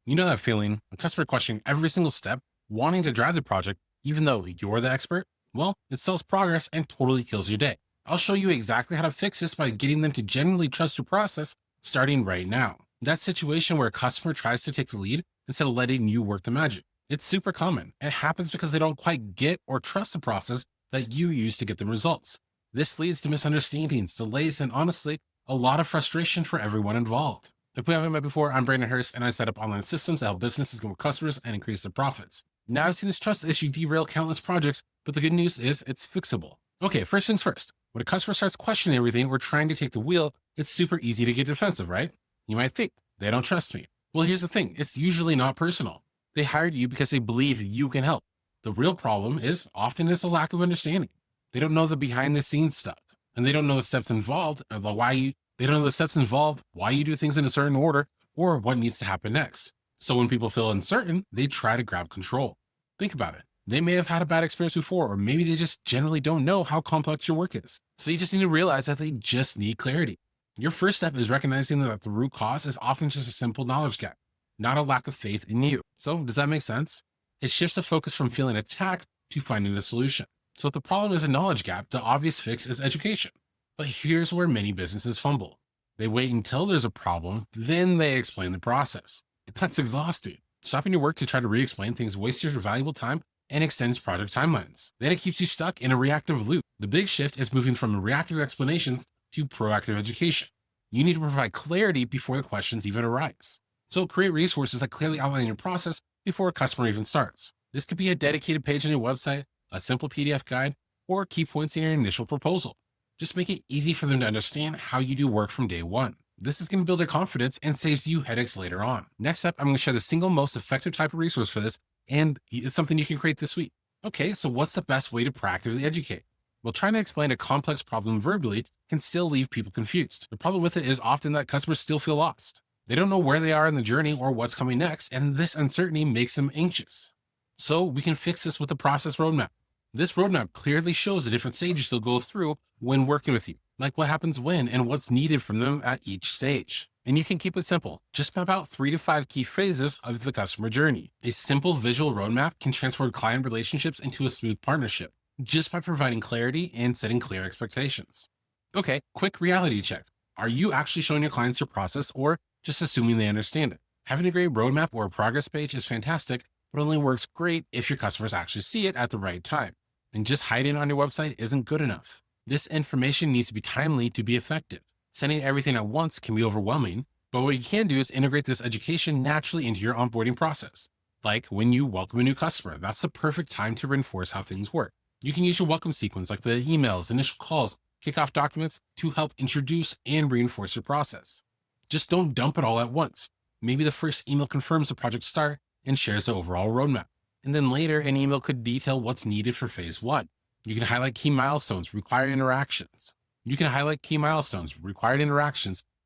You know that feeling, a customer questioning every single step, wanting to drive the project, even though you're the expert? Well, it stalls progress and totally kills your day. I'll show you exactly how to fix this by getting them to genuinely trust your process starting right now. That situation where a customer tries to take the lead instead of letting you work the magic. It's super common. It happens because they don't quite get or trust the process that you use to get them results. This leads to misunderstandings, delays, and honestly, a lot of frustration for everyone involved. If we haven't met before, I'm Brandon Hurst, and I set up online systems that help businesses grow customers and increase their profits. Now I've seen this trust issue derail countless projects, but the good news is it's fixable. Okay, first things first. When a customer starts questioning everything or trying to take the wheel, it's super easy to get defensive, right? You might think, they don't trust me. Well, here's the thing. It's usually not personal. They hired you because they believe you can help. The real problem is often it's a lack of understanding. They don't know the behind the scenes stuff, and they don't know the steps involved, or they don't know the steps involved, why you do things in a certain order, or what needs to happen next. So when people feel uncertain, they try to grab control. Think about it. They may have had a bad experience before, or maybe they just generally don't know how complex your work is. So you just need to realize that they just need clarity. Your first step is recognizing that the root cause is often just a simple knowledge gap, not a lack of faith in you. So does that make sense? It shifts the focus from feeling attacked to finding a solution. So if the problem is a knowledge gap, the obvious fix is education. But here's where many businesses fumble. They wait until there's a problem, then they explain the process. That's exhausting. Stopping your work to try to re-explain things wastes your valuable time and extends project timelines. Then it keeps you stuck in a reactive loop. The big shift is moving from reactive explanations to proactive education. You need to provide clarity before the questions even arise. So create resources that clearly outline your process before a customer even starts. This could be a dedicated page on your website, a simple PDF guide, or key points in your initial proposal. Just make it easy for them to understand how you do work from day one. This is going to build their confidence and saves you headaches later on. Next up, I'm going to share the single most effective type of resource for this, and it's something you can create this week. Okay, so what's the best way to proactively educate? Well, trying to explain a complex problem verbally can still leave people confused. The problem with it is often that customers still feel lost. They don't know where they are in the journey or what's coming next, and this uncertainty makes them anxious. So we can fix this with the process roadmap. This roadmap clearly shows the different stages they'll go through when working with you, like what happens when and what's needed from them at each stage. And you can keep it simple. Just map out 3 to 5 key phases of the customer journey. A simple visual roadmap can transform client relationships into a smooth partnership just by providing clarity and setting clear expectations. Okay, quick reality check. Are you actually showing your clients your process or just assuming they understand it? Having a great roadmap or a progress page is fantastic, but only works great if your customers actually see it at the right time. And just hiding on your website isn't good enough. This information needs to be timely to be effective. Sending everything at once can be overwhelming, but what you can do is integrate this education naturally into your onboarding process. Like when you welcome a new customer, that's the perfect time to reinforce how things work. You can use your welcome sequence like the emails, initial calls, kickoff documents to help introduce and reinforce your process. Just don't dump it all at once. Maybe the first email confirms the project start and shares the overall roadmap. And then later, an email could detail what's needed for phase 1. You can highlight key milestones, required interactions.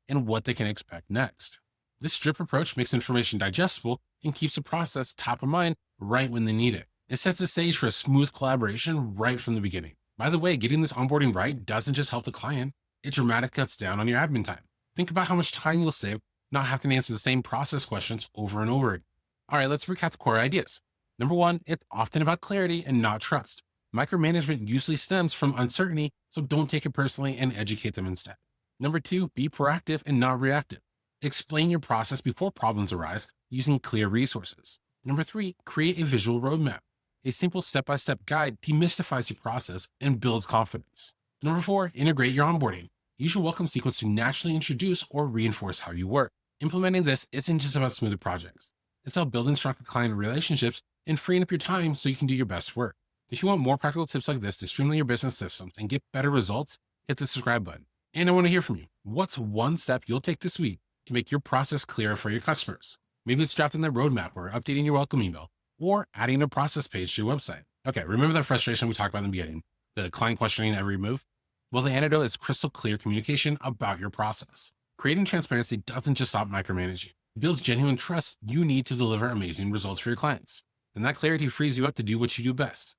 And what they can expect next. This drip approach makes information digestible and keeps the process top of mind right when they need it. It sets the stage for a smooth collaboration right from the beginning. By the way, getting this onboarding right doesn't just help the client, it dramatically cuts down on your admin time. Think about how much time you'll save not having to answer the same process questions over and over again. All right, let's recap the core ideas. Number 1, it's often about clarity and not trust. Micromanagement usually stems from uncertainty, so don't take it personally and educate them instead. Number 2, be proactive and not reactive. Explain your process before problems arise using clear resources. Number 3, create a visual roadmap. A simple step-by-step guide demystifies your process and builds confidence. Number 4, integrate your onboarding. Use your welcome sequence to naturally introduce or reinforce how you work. Implementing this isn't just about smoother projects. It's about building stronger client relationships and freeing up your time so you can do your best work. If you want more practical tips like this to streamline your business systems and get better results, hit the subscribe button. And I want to hear from you. What's one step you'll take this week to make your process clearer for your customers? Maybe it's drafting their roadmap or updating your welcome email or adding a process page to your website. Okay, remember that frustration we talked about in the beginning, the client questioning every move? Well, the antidote is crystal clear communication about your process. Creating transparency doesn't just stop micromanaging. It builds genuine trust you need to deliver amazing results for your clients. And that clarity frees you up to do what you do best,